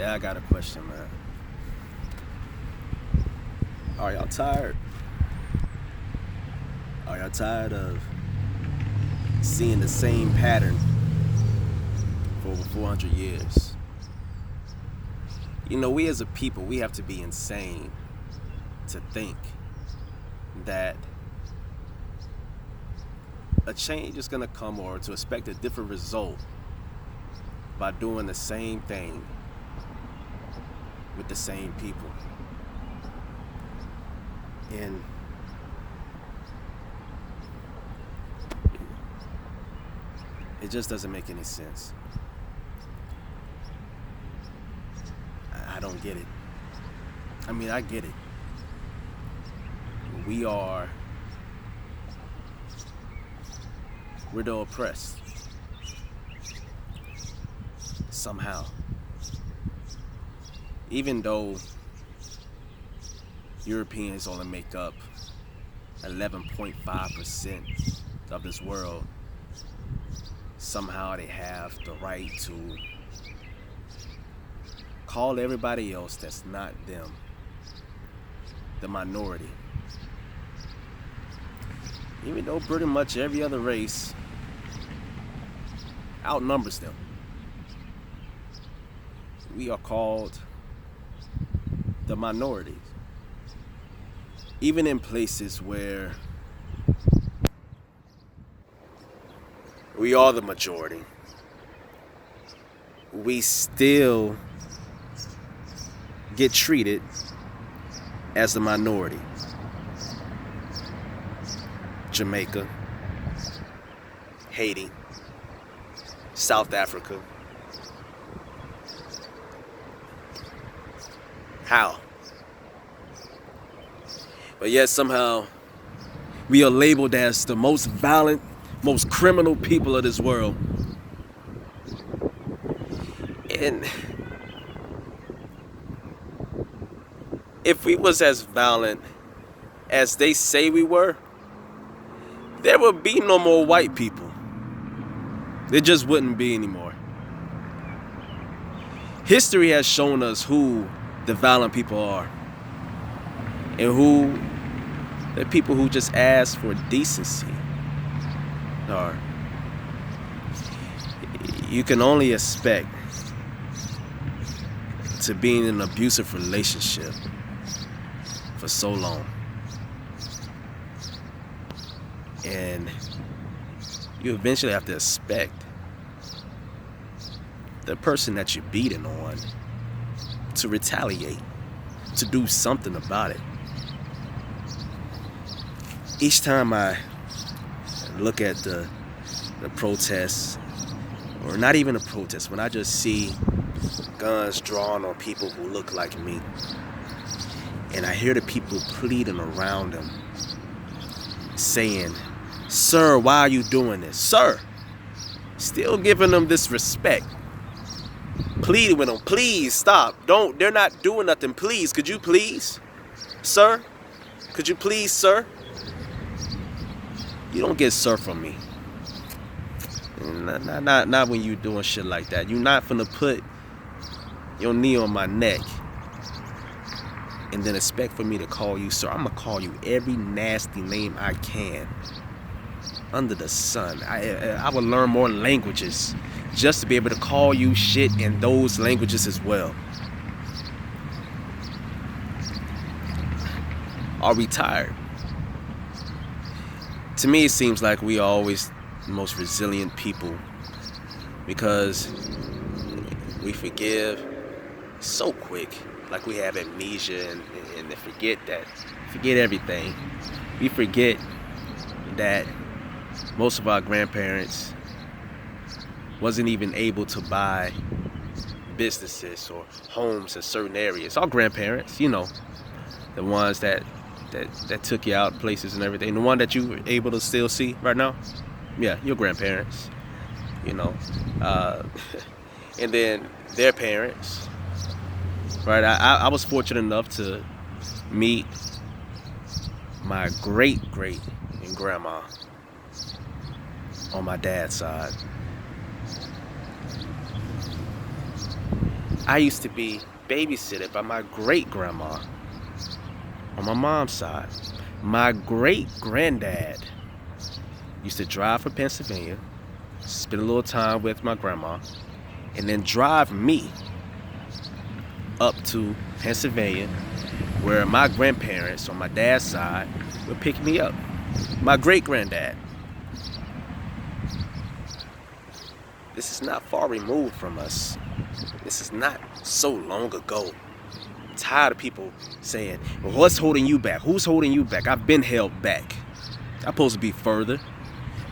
Yeah, I got a question, man. Are y'all tired? Are y'all tired of seeing the same pattern for over 400 years? You know, we as a people, we have to be insane to think that a change is going to come or to expect a different result by doing the same thing with the same people. And it just doesn't make any sense. I don't get it. I mean, I get it. We're the oppressed. Somehow. Even though Europeans only make up 11.5% of this world, somehow they have the right to call everybody else that's not them the minority. Even though pretty much every other race outnumbers them. We are called the minorities. Even in places where we are the majority, we still get treated as the minority. Jamaica, Haiti, South Africa. How? But yet somehow we are labeled as the most violent, most criminal people of this world. And if we was as violent as they say we were, there would be no more white people. There just wouldn't be anymore. History has shown us who the violent people are and who the people who just ask for decency are. You can only expect to be in an abusive relationship for so long. And you eventually have to expect the person that you're beating on to retaliate, to do something about it. Each time I look at the protests, or not even a protest, when I just see guns drawn on people who look like me, and I hear the people pleading around them, saying, "Sir, why are you doing this? Sir," still giving them this respect. Pleading with them, "Please stop. They're not doing nothing. Please, could you please? Sir, could you please, sir?" You don't get sir from me. Not when you doing shit like that. You're not finna put your knee on my neck and then expect for me to call you sir. I'm gonna call you every nasty name I can under the sun. I would learn more languages just to be able to call you shit in those languages as well. Are we tired? To me, it seems like we are always the most resilient people because we forgive so quick, like we have amnesia and forget everything. We forget that most of our grandparents wasn't even able to buy businesses or homes in certain areas. Our grandparents, you know, the ones that took you out places and everything, the one that you were able to still see right now, yeah, your grandparents, you know, and then their parents, right? I was fortunate enough to meet my great and grandma on my dad's side. I used to be babysitted by my great-grandma on my mom's side. My great-granddad used to drive from Pennsylvania, spend a little time with my grandma, and then drive me up to Pennsylvania, where my grandparents on my dad's side would pick me up. My great-granddad. This is not far removed from us. This is not so long ago. I'm tired of people saying, well, what's holding you back? Who's holding you back? I've been held back. I'm supposed to be further.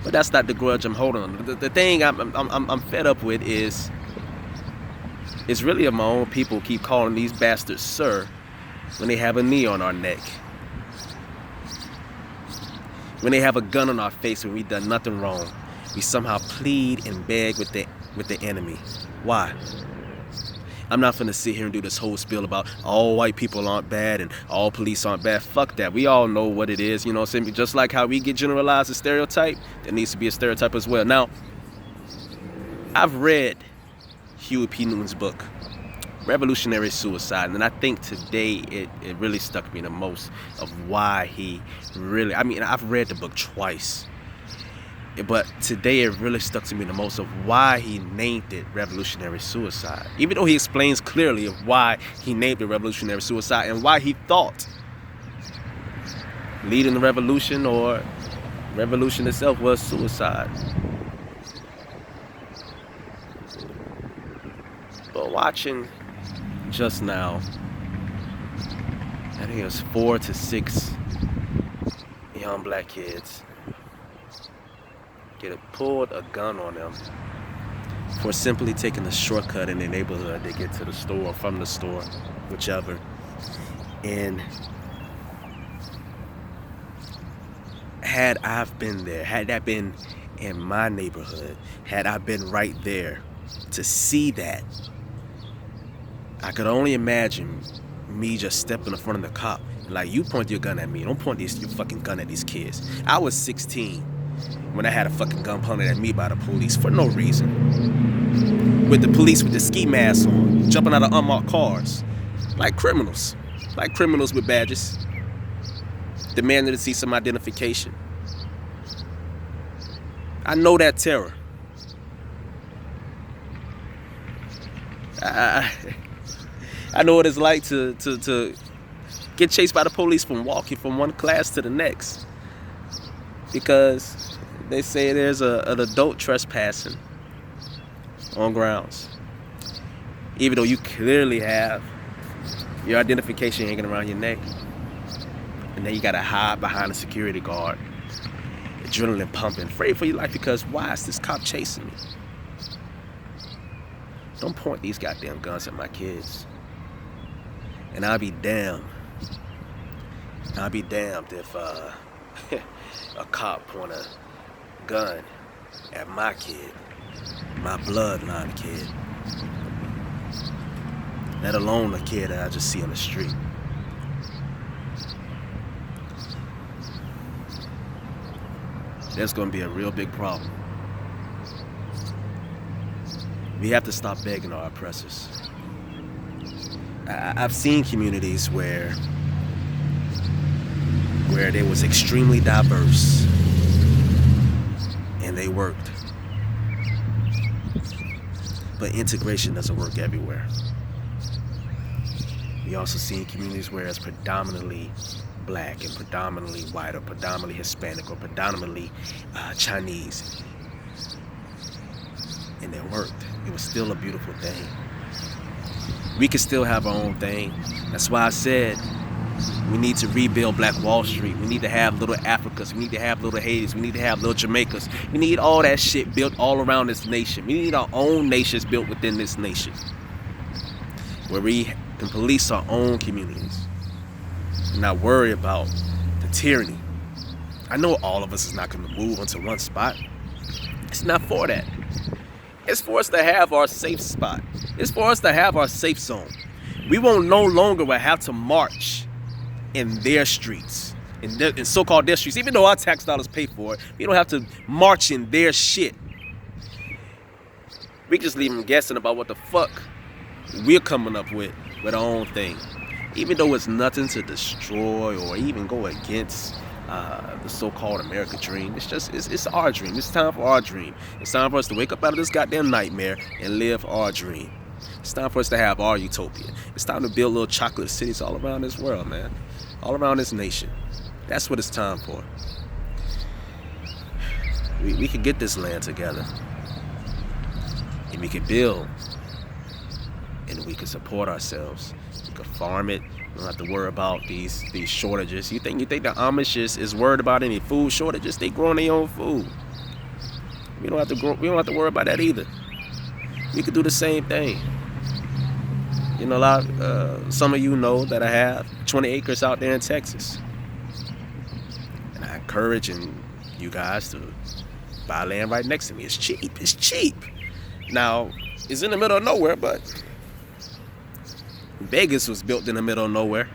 But that's not the grudge I'm holding on. The thing I'm fed up with is, it's really of my own people keep calling these bastards sir when they have a knee on our neck. When they have a gun on our face when we've done nothing wrong. We somehow plead and beg with the enemy. Why? I'm not finna sit here and do this whole spiel about all white people aren't bad and all police aren't bad. Fuck that. We all know what it is, you know what I'm saying? Just like how we get generalized as stereotype, there needs to be a stereotype as well. Now, I've read Huey P. Newton's book, Revolutionary Suicide, and I think today it really stuck me the most of why he really, I've read the book twice, but today it really stuck to me the most of why he named it Revolutionary Suicide. Even though he explains clearly of why he named it Revolutionary Suicide and why he thought leading the revolution or revolution itself was suicide. But watching just now, I think it was 4 to 6 young black kids pulled a gun on them for simply taking a shortcut in the neighborhood to get to the store, from the store, whichever. And had I been there, had that been in my neighborhood, had I been right there to see that, I could only imagine me just stepping in front of the cop and like, you point your gun at me, don't point your fucking gun at these kids. I was 16 when I had a fucking gun pointed at me by the police for no reason. With the police with the ski masks on, jumping out of unmarked cars, like criminals with badges, demanding to see some identification. I know that terror. I know what it's like to get chased by the police from walking from one class to the next, because they say there's an adult trespassing on grounds, even though you clearly have your identification hanging around your neck, and then you gotta hide behind a security guard, adrenaline pumping, afraid for your life, because why is this cop chasing me? Don't point these goddamn guns at my kids. And I'll be damned if a cop point a gun at my kid, my bloodline kid, let alone a kid that I just see on the street. There's gonna be a real big problem. We have to stop begging our oppressors. I've seen communities where they was extremely diverse and they worked. But integration doesn't work everywhere. We also seen communities where it's predominantly black and predominantly white or predominantly Hispanic or predominantly Chinese. And it worked. It was still a beautiful thing. We can still have our own thing. That's why I said we need to rebuild Black Wall Street. We need to have little Africas. We need to have little Haitis. We need to have little Jamaicas. We need all that shit built all around this nation. We need our own nations built within this nation, where we can police our own communities and not worry about the tyranny. I know all of us is not going to move into one spot. It's not for that. It's for us to have our safe spot. It's for us to have our safe zone. We won't no longer will have to march in their streets, in so-called their streets. Even though our tax dollars pay for it, we don't have to march in their shit. We just leave them guessing about what the fuck we're coming up with our own thing. Even though it's nothing to destroy or even go against the so-called American dream. It's our dream. It's time for our dream. It's time for us to wake up out of this goddamn nightmare and live our dream. It's time for us to have our utopia. It's time to build little chocolate cities all around this world, man. All around this nation. That's what it's time for. We could get this land together. And we could build. And we could support ourselves. We could farm it. We don't have to worry about these shortages. You think the Amish is worried about any food shortages? They growing their own food. We don't have to worry about that either. We could do the same thing. You know, some of you know that I have 20 acres out there in Texas. And I encourage you guys to buy land right next to me. It's cheap. It's cheap. Now, it's in the middle of nowhere, but Vegas was built in the middle of nowhere.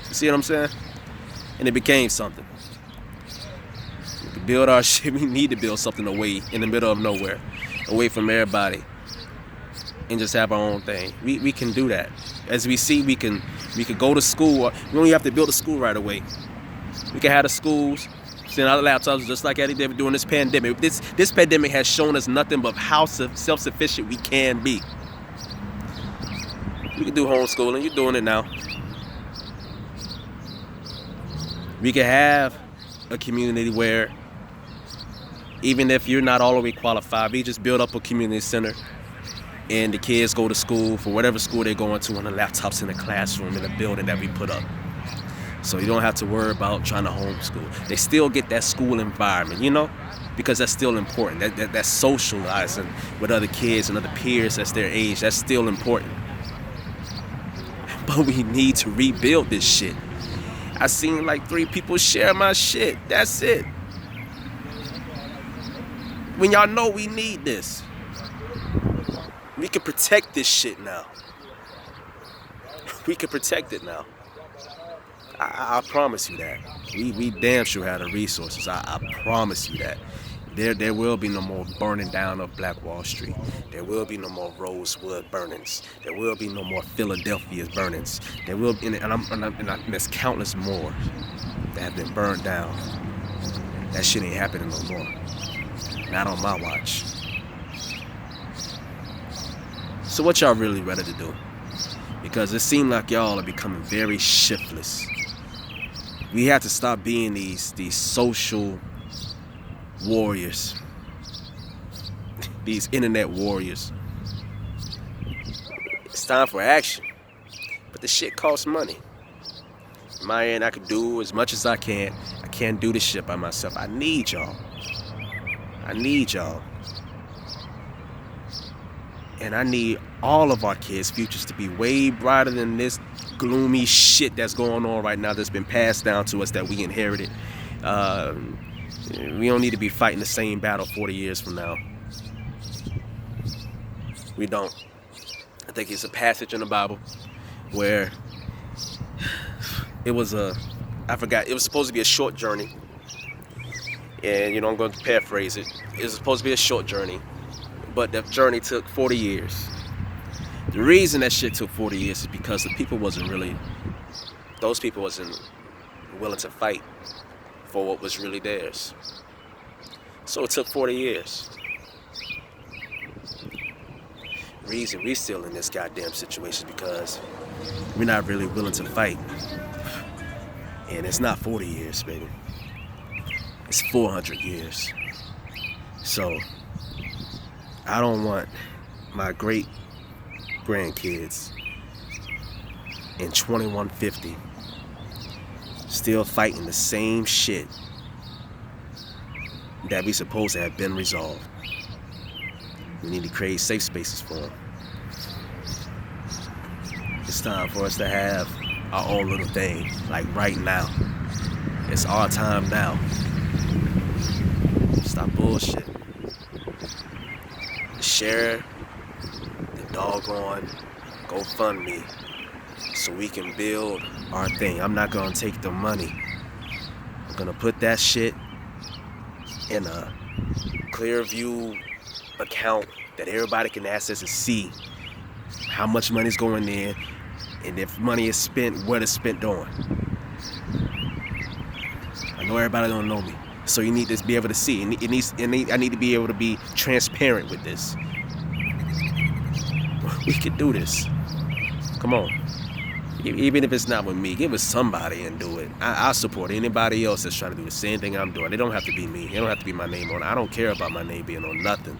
You see what I'm saying? And it became something. We can build our shit. We need to build something away in the middle of nowhere, away from everybody, and just have our own thing. We can do that. As we see, we can go to school. We don't even have to build a school right away. We can have the schools send out the laptops just like Eddie did during this pandemic. This pandemic has shown us nothing but how self-sufficient we can be. We can do homeschooling. You're doing it now. We can have a community where even if you're not all the way qualified, we just build up a community center and the kids go to school for whatever school they're going to on the laptops in the classroom in the building that we put up. So you don't have to worry about trying to homeschool. They still get that school environment, you know, because that's still important. That socializing with other kids and other peers that's their age, that's still important. But we need to rebuild this shit. I seen like 3 people share my shit. That's it. When y'all know we need this. We can protect this shit now. We can protect it now. I promise you that. We damn sure have the resources. I promise you that. There will be no more burning down of Black Wall Street. There will be no more Rosewood burnings. There will be no more Philadelphia burnings. There will be, and there's countless more that have been burned down. That shit ain't happening no more. Not on my watch. So what y'all really ready to do? Because it seems like y'all are becoming very shiftless. We have to stop being these social warriors, these internet warriors. It's time for action, but the shit costs money. On my end, I can do as much as I can. I can't do this shit by myself. I need y'all. And I need all of our kids' futures to be way brighter than this gloomy shit that's going on right now that's been passed down to us that we inherited. We don't need to be fighting the same battle 40 years from now. We don't. I think it's a passage in the Bible where it was it was supposed to be a short journey. And, you know, I'm going to paraphrase it. It was supposed to be a short journey, but the journey took 40 years. The reason that shit took 40 years is because those people wasn't willing to fight for what was really theirs. So it took 40 years. The reason we still in this goddamn situation is because we're not really willing to fight. And it's not 40 years, baby. It's 400 years. So I don't want my great grandkids in 2150 still fighting the same shit that we supposed to have been resolved. We need to create safe spaces for them. It's time for us to have our own little thing, like right now. It's our time now. Stop bullshit. Share the doggone GoFundMe so we can build our thing. I'm not gonna take the money. I'm gonna put that shit in a Clearview account that everybody can access and see how much money's going in, and if money is spent, what it's spent on. I know everybody don't know me, so you need to be able to see. I need to be able to be transparent with this. We could do this. Come on. Even if it's not with me, give it somebody and do it. I'll support anybody else that's trying to do the same thing I'm doing. It don't have to be me. It don't have to be my name on it. I don't care about my name being on nothing.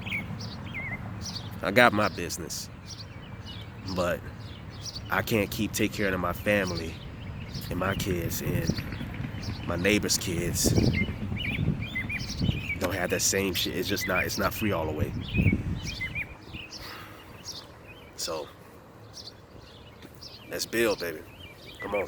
I got my business. But I can't keep taking care of my family and my kids and my neighbor's kids. Don't have that same shit. It's not free all the way. So let's build, baby. Come on.